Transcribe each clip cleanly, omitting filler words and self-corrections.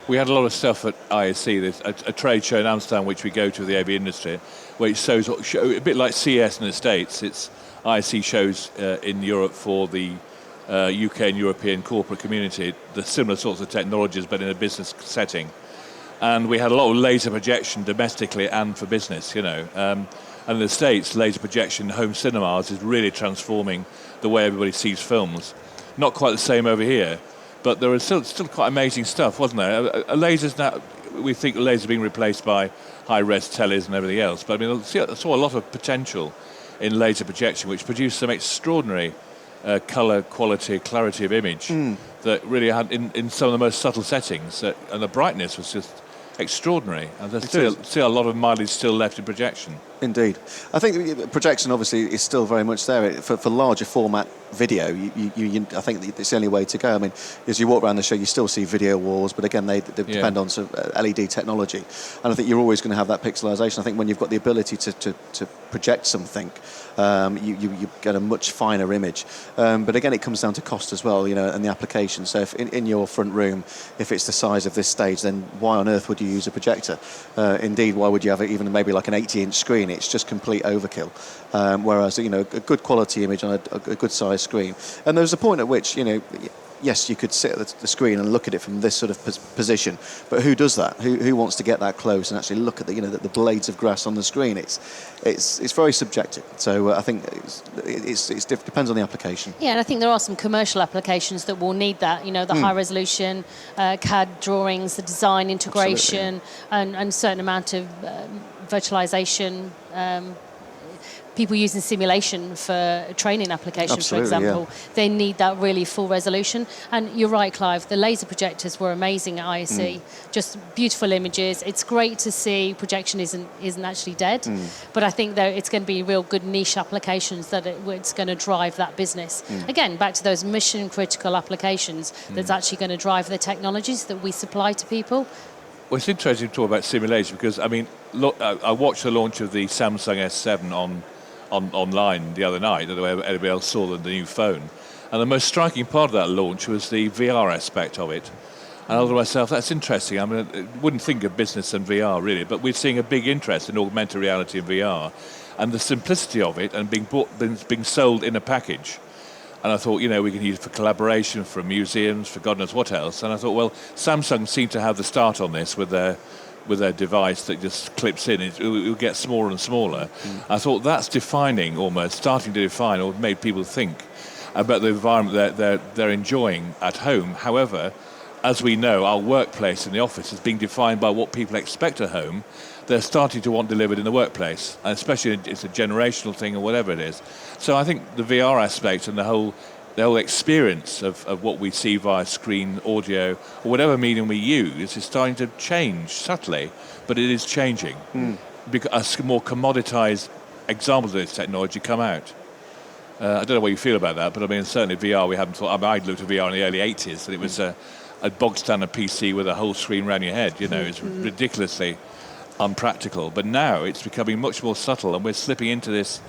We had a lot of stuff at ISC, there's a trade show in Amsterdam which we go to, the AV industry, where it shows a bit like CES in the States. It's ISC shows in Europe for the UK and European corporate community, the similar sorts of technologies but in a business setting. And we had a lot of laser projection domestically and for business, And in the States, laser projection home cinemas is really transforming the way everybody sees films. Not quite the same over here, but there is still quite amazing stuff, wasn't there? A laser's now, we think the laser being replaced by high-res tellies and everything else, but I mean, I saw a lot of potential in laser projection, which produced some extraordinary colour, quality, clarity of image that really had in some of the most subtle settings, and the brightness was just extraordinary. And there's still a lot of mileage still left in projection. Indeed. I think projection obviously is still very much there. For larger format video, I think it's the only way to go. I mean, as you walk around the show, you still see video walls, but again, they depend on sort of LED technology. And I think you're always going to have that pixelization. I think when you've got the ability to project something, you get a much finer image. But again, it comes down to cost as well, and the application. So if in your front room, if it's the size of this stage, then why on earth would you use a projector? Indeed, why would you have even maybe like an 80-inch screen? It's just complete overkill. Whereas, a good quality image on a good size screen. And there's a point at which, yes, you could sit at the screen and look at it from this sort of position, but who does that? Who wants to get that close and actually look at the blades of grass on the screen? It's very subjective. So I think it depends on the application. Yeah, and I think there are some commercial applications that will need that. The high resolution, CAD drawings, the design integration, and certain amount of virtualization. People using simulation for training applications, for example, they need that really full resolution. And you're right, Clive, the laser projectors were amazing at ISC. Just beautiful images. It's great to see projection isn't actually dead, but I think that it's going to be real good niche applications that it's going to drive that business. Again, back to those mission critical applications that's actually going to drive the technologies that we supply to people. Well, it's interesting to talk about simulation because, I mean, look, I watched the launch of the Samsung S7 online the other night, the way everybody else saw the new phone. And the most striking part of that launch was the VR aspect of it. And I thought to myself, that's interesting. I mean, I wouldn't think of business and VR, really, but we're seeing a big interest in augmented reality and VR. And the simplicity of it and being sold in a package. And I thought, we can use it for collaboration, for museums, for God knows what else. And I thought, well, Samsung seemed to have the start on this with their device that just clips in. It will get smaller and smaller. I thought that's defining almost, starting to define or made people think about the environment they're enjoying at home. However, as we know, our workplace in the office is being defined by what people expect at home. They're starting to want delivered in the workplace, and especially it's a generational thing or whatever it is. So I think the VR aspect and the whole experience of what we see via screen, audio, or whatever medium we use is starting to change subtly, but it is changing. Because more commoditized examples of this technology come out. I don't know what you feel about that, but I mean, certainly VR, we haven't thought. I mean, I looked at VR in the early 80s, and it was a bog standard PC with a whole screen around your head. It's ridiculously unpractical. But now it's becoming much more subtle, and we're slipping into this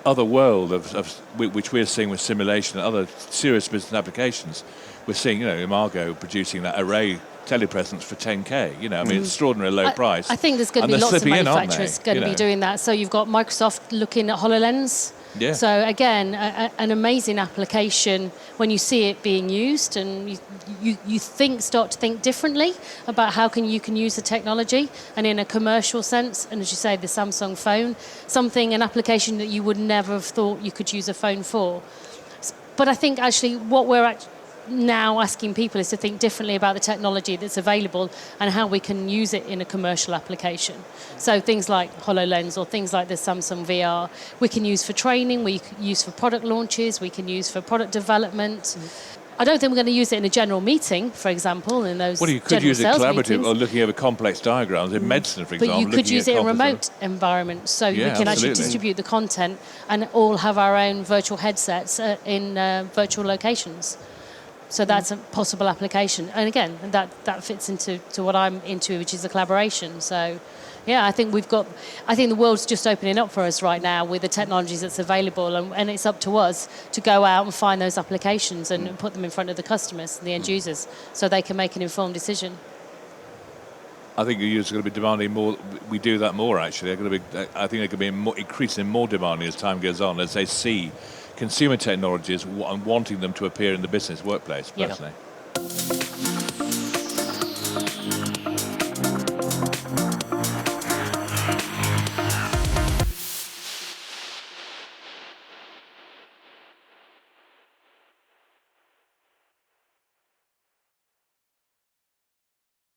other world of which we're seeing with simulation and other serious business applications. We're seeing, Imago producing that array telepresence for 10K. I mean, extraordinary low price. I think there's going to be lots of manufacturers going to be doing that. So you've got Microsoft looking at HoloLens. Yeah. So again, an amazing application when you see it being used, and you start to think differently about how you can use the technology, and in a commercial sense. And as you say, the Samsung phone, an application that you would never have thought you could use a phone for. But I think actually what we're now asking people is to think differently about the technology that's available and how we can use it in a commercial application. So things like HoloLens or things like the Samsung VR, we can use for training, we can use for product launches, we can use for product development. I don't think we're going to use it in a general meeting, for example, in those Well, you could use it collaborative meetings. Or looking over complex diagrams in medicine, for example. But you could use it in remote environments, so we can actually distribute the content and all have our own virtual headsets in virtual locations. So that's a possible application. And again, that fits into what I'm into, which is the collaboration. So, Yeah, I think the world's just opening up for us right now with the technologies that's available, and it's up to us to go out and find those applications and put them in front of the customers and the end users so they can make an informed decision. I think your users are going to be demanding more. We do that more, actually. I think they're going to be increasingly more demanding as time goes on, as they see consumer technologies and wanting them to appear in the business workplace, personally. Yep.